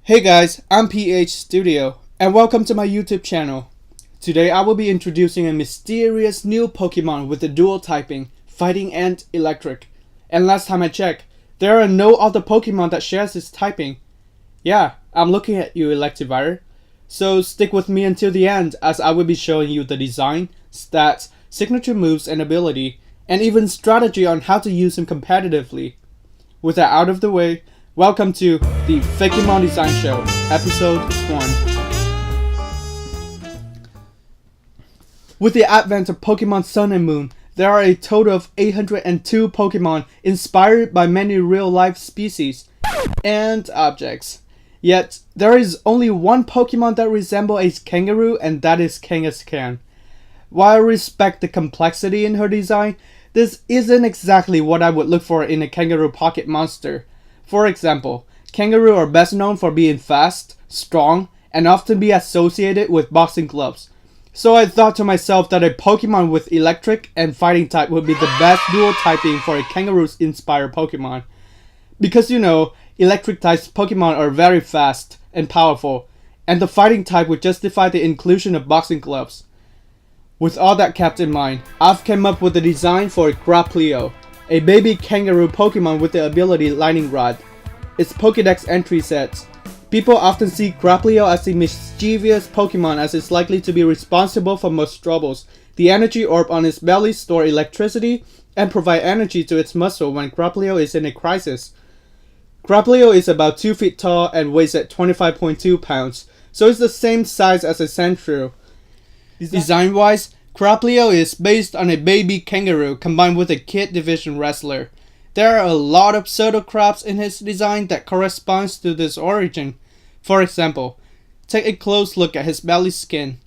Hey guys, I'm PH Studio, and welcome to my YouTube channel. Today I will be introducing a mysterious new Pokemon with the dual typing, Fighting and Electric. And last time I checked, there are no other Pokemon that shares this typing. Yeah, I'm looking at you, Electivire. So stick with me until the end as I will be showing you the design, stats, signature moves and ability, and even strategy on how to use him competitively. With that out of the way, welcome to the Fakemon Design Show, Episode 1. With the advent of Pokemon Sun and Moon, there are a total of 802 Pokemon inspired by many real-life species and objects. Yet, there is only one Pokemon that resembles a kangaroo, and that is Kangaskhan. While I respect the complexity in her design, this isn't exactly what I would look for in a kangaroo pocket monster. For example, kangaroo are best known for being fast, strong, and often be associated with boxing gloves. So I thought to myself that a Pokemon with electric and fighting type would be the best dual typing for a kangaroo's inspired Pokemon. Because electric type Pokemon are very fast and powerful, and the fighting type would justify the inclusion of boxing gloves. With all that kept in mind, I've come up with a design for Graplio, a baby kangaroo Pokemon with the ability Lightning Rod. Its Pokédex entry says, people often see Graplio as a mischievous Pokemon as it's likely to be responsible for most troubles. The energy orb on its belly store electricity and provide energy to its muscle when Graplio is in a crisis. Graplio is about 2 feet tall and weighs at 25.2 pounds, so it's the same size as a Sandshrew. Design-wise, Graplio is based on a baby kangaroo combined with a kid division wrestler. There are a lot of subtle crafts in his design that corresponds to this origin. For example, take a close look at his belly skin.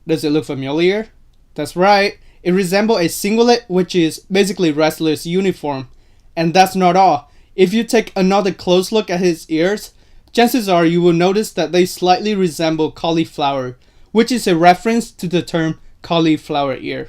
Does it look familiar? That's right, it resembles a singlet, which is basically wrestler's uniform. And that's not all. If you take another close look at his ears, chances are you will notice that they slightly resemble cauliflower, which is a reference to the term cauliflower ear.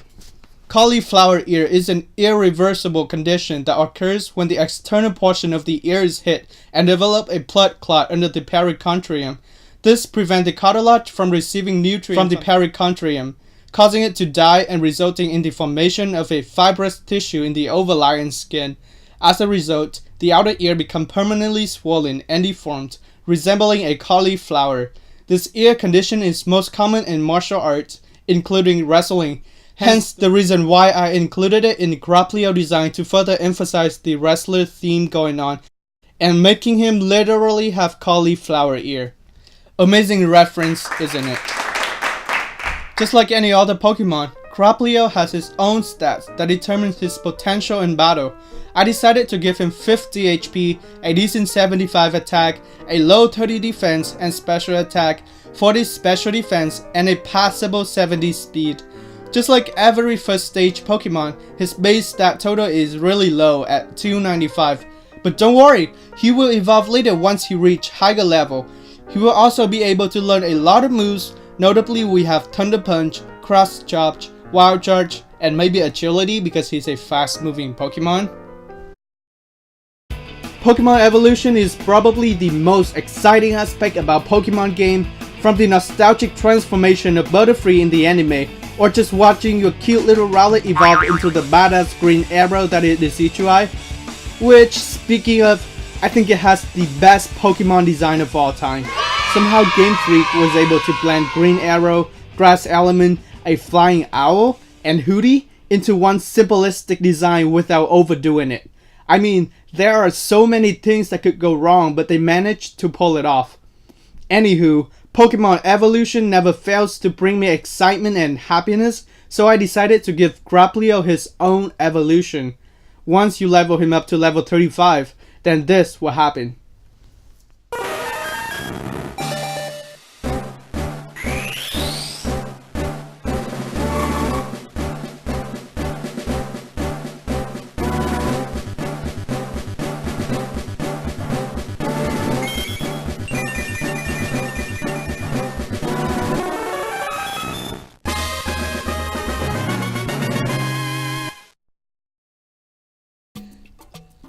Cauliflower ear is an irreversible condition that occurs when the external portion of the ear is hit and develop a blood clot under the perichondrium. This prevents the cartilage from receiving nutrients from the perichondrium, causing it to die and resulting in the formation of a fibrous tissue in the overlying skin. As a result, the outer ear becomes permanently swollen and deformed, resembling a cauliflower. This ear condition is most common in martial arts, including wrestling. Hence the reason why I included it in the Graplio design to further emphasize the wrestler theme going on, and making him literally have cauliflower ear. Amazing reference, isn't it? Just like any other Pokemon, Graplio has his own stats that determines his potential in battle. I decided to give him 50 HP, a decent 75 attack, a low 30 defense and special attack, 40 special defense, and a passable 70 speed. Just like every first stage Pokemon, his base stat total is really low at 295. But don't worry, he will evolve later once he reaches higher level. He will also be able to learn a lot of moves, notably we have Thunder Punch, Cross Charge, Wild Charge, and maybe Agility because he's a fast moving Pokemon. Pokemon evolution is probably the most exciting aspect about Pokemon game, from the nostalgic transformation of Butterfree in the anime, or just watching your cute little Rowlet evolve into the badass green arrow that it is Ichigai. Which, speaking of, I think it has the best Pokemon design of all time. Somehow Game Freak was able to blend Green Arrow, Grass Element, a Flying Owl, and Hootie into one simplistic design without overdoing it. I mean, there are so many things that could go wrong, but they managed to pull it off. Anywho, Pokemon evolution never fails to bring me excitement and happiness, so I decided to give Graplio his own evolution. Once you level him up to level 35, then this will happen.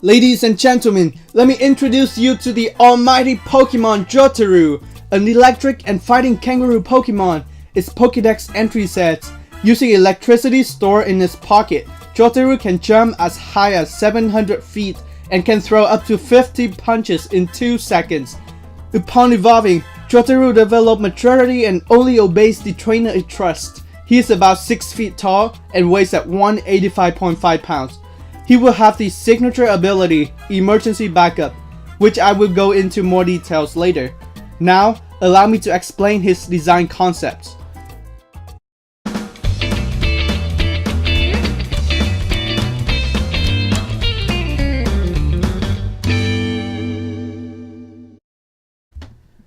Ladies and gentlemen, let me introduce you to the almighty Pokemon Jotaro, an electric and fighting kangaroo Pokemon. Its Pokédex entry says, using electricity stored in its pocket, Jotaro can jump as high as 700 feet and can throw up to 50 punches in 2 seconds. Upon evolving, Jotaro developed maturity and only obeys the trainer it trusts. He is about 6 feet tall and weighs at 185.5 pounds. He will have the signature ability, Emergency Backup, which I will go into more details later. Now, allow me to explain his design concepts.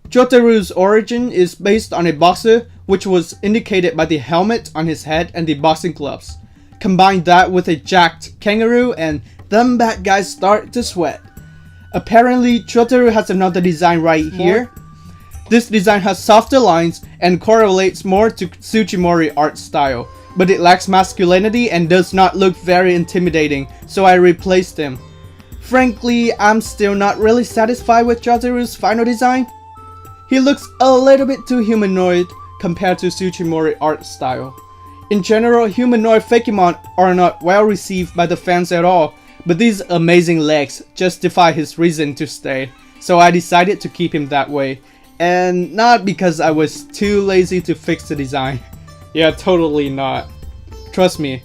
Jotaro's origin is based on a boxer, which was indicated by the helmet on his head and the boxing gloves. Combine that with a jacked kangaroo and them bad guys start to sweat. Apparently, Jotaro has another design right here. This design has softer lines and correlates more to Tsuchimori art style, but it lacks masculinity and does not look very intimidating, so I replaced him. Frankly, I'm still not really satisfied with Jotaro's final design. He looks a little bit too humanoid compared to Tsuchimori art style. In general, humanoid Fakemon are not well received by the fans at all, but these amazing legs justify his reason to stay, so I decided to keep him that way, and not because I was too lazy to fix the design. Yeah, totally not. Trust me.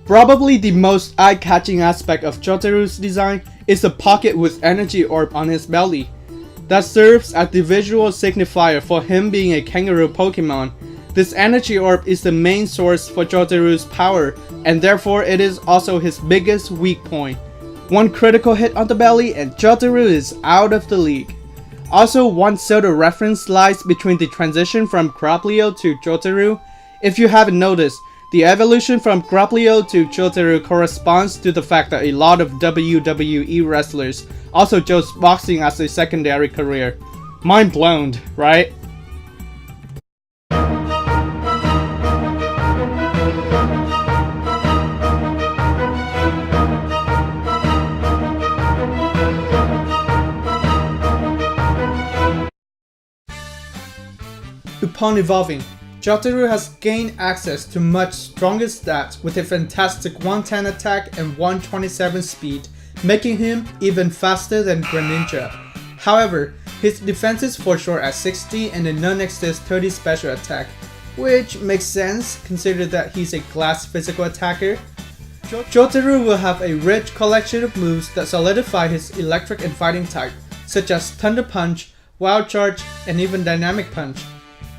Probably the most eye-catching aspect of Jotaro's design is the pocket with energy orb on his belly. That serves as the visual signifier for him being a kangaroo Pokemon. This energy orb is the main source for Jotaro's power, and therefore it is also his biggest weak point. One critical hit on the belly and Jotaro is out of the league. Also, one subtle reference lies between the transition from Graplio to Jotaro. If you haven't noticed, the evolution from Graplio to Jotaro corresponds to the fact that a lot of WWE wrestlers also chose boxing as a secondary career. Mind blown, right? Upon evolving, Jotaro has gained access to much stronger stats with a fantastic 110 attack and 127 speed, making him even faster than Greninja. However, his defenses fall short at 60 and a non-existent 30 special attack, which makes sense considering that he's a glass physical attacker. Jotaro will have a rich collection of moves that solidify his electric and fighting type, such as Thunder Punch, Wild Charge, and even Dynamic Punch.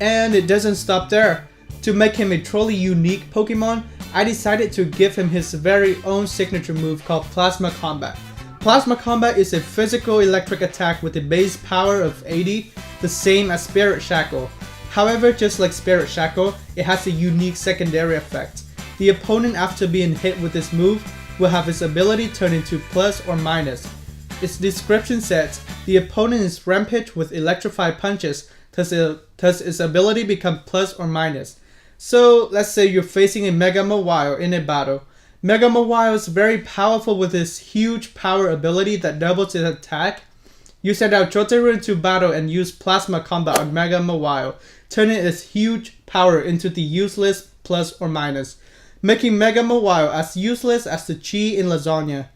And it doesn't stop there. To make him a truly unique Pokemon, I decided to give him his very own signature move called Plasma Combat. Plasma Combat is a physical electric attack with a base power of 80, the same as Spirit Shackle. However, just like Spirit Shackle, it has a unique secondary effect. The opponent, after being hit with this move, will have his ability turn into plus or minus. Its description says, the opponent is rampaged with electrified punches, thus its ability become plus or minus. So let's say you're facing a Mega Mawile in a battle. Mega Mawile is very powerful with his huge power ability that doubles its attack. You send out Jotaro into battle and use Plasma Combat on Mega Mawile, turning its huge power into the useless plus or minus, making Mega Mawile as useless as the chi in lasagna.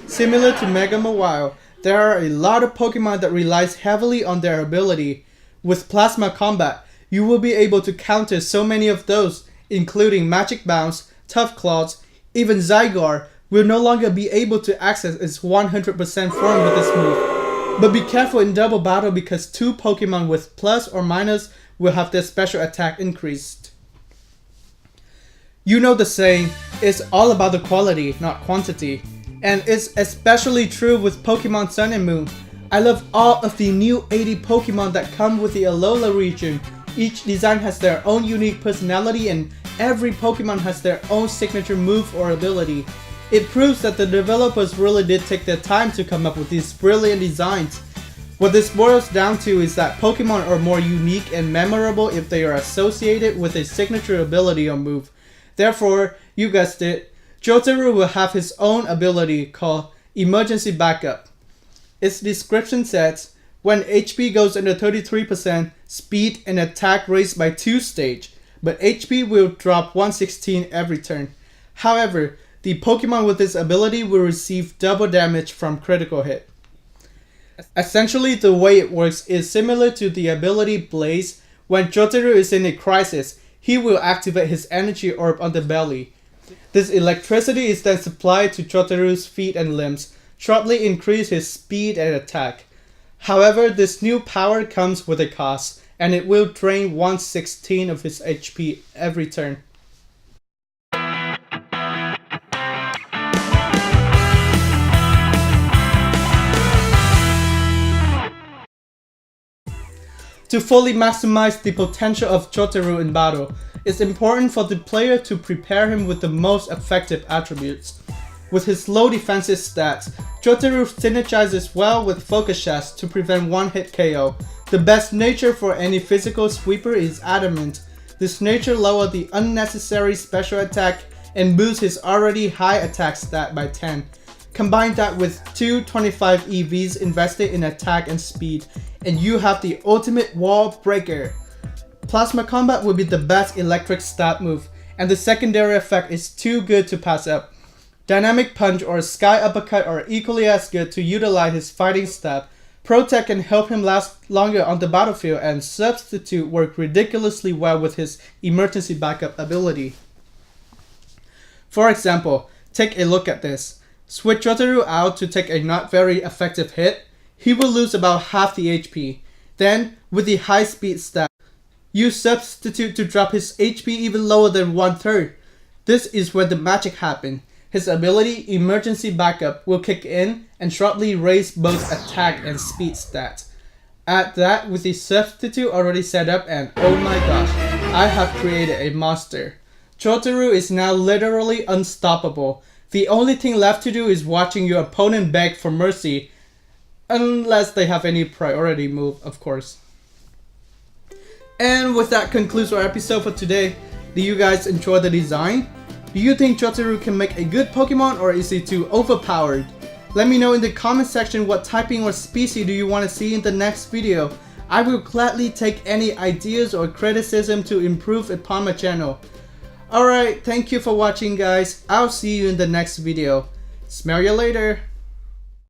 Similar to Mega Mawile, there are a lot of Pokemon that relies heavily on their ability. With Plasma Combat, you will be able to counter so many of those, including Magic Bounce, Tough Claws, even Zygarde will no longer be able to access its 100% form with this move. But be careful in double battle because 2 Pokemon with plus or minus will have their special attack increased. You know the saying, it's all about the quality, not quantity. And it's especially true with Pokemon Sun and Moon. I love all of the new 80 Pokemon that come with the Alola region. Each design has their own unique personality and every Pokemon has their own signature move or ability. It proves that the developers really did take their time to come up with these brilliant designs. What this boils down to is that Pokemon are more unique and memorable if they are associated with a signature ability or move. Therefore, you guessed it, Jotaro will have his own ability called emergency backup. Its description says, when HP goes under 33%, speed and attack raised by 2 stage, but HP will drop 116 every turn. However, the Pokemon with this ability will receive double damage from critical hit. Essentially, the way it works is similar to the ability Blaze. When Jotaro is in a crisis, he will activate his energy orb on the belly. This electricity is then supplied to Jotaro's feet and limbs, sharply increase his speed and attack. However, this new power comes with a cost, and it will drain 116 of his HP every turn. To fully maximize the potential of Jotaro in battle, it's important for the player to prepare him with the most effective attributes. With his low defensive stats, Jotaro synergizes well with Focus Sash to prevent one-hit KO. The best nature for any physical sweeper is Adamant. This nature lowers the unnecessary special attack and boosts his already high attack stat by 10. Combine that with 225 EVs invested in attack and speed, and you have the ultimate wall breaker. Plasma Combat will be the best electric stat move, and the secondary effect is too good to pass up. Dynamic Punch or Sky Uppercut are equally as good to utilize his fighting stat. Protect can help him last longer on the battlefield, and Substitute work ridiculously well with his emergency backup ability. For example, take a look at this. Switch Jotaro out to take a not very effective hit, he will lose about half the HP. Then, with the high speed stat, use Substitute to drop his HP even lower than 1/3. This is where the magic happens. His ability, Emergency Backup, will kick in and sharply raise both attack and speed stats. Add that with the Substitute already set up and oh my gosh, I have created a monster. Jotaro is now literally unstoppable. The only thing left to do is watching your opponent beg for mercy, unless they have any priority move, of course. And with that concludes our episode for today. Do you guys enjoy the design? Do you think Jotaro can make a good Pokemon, or is he too overpowered? Let me know in the comment section what typing or species do you want to see in the next video. I will gladly take any ideas or criticism to improve upon my channel. Alright, thank you for watching guys. I'll see you in the next video. Smell you later.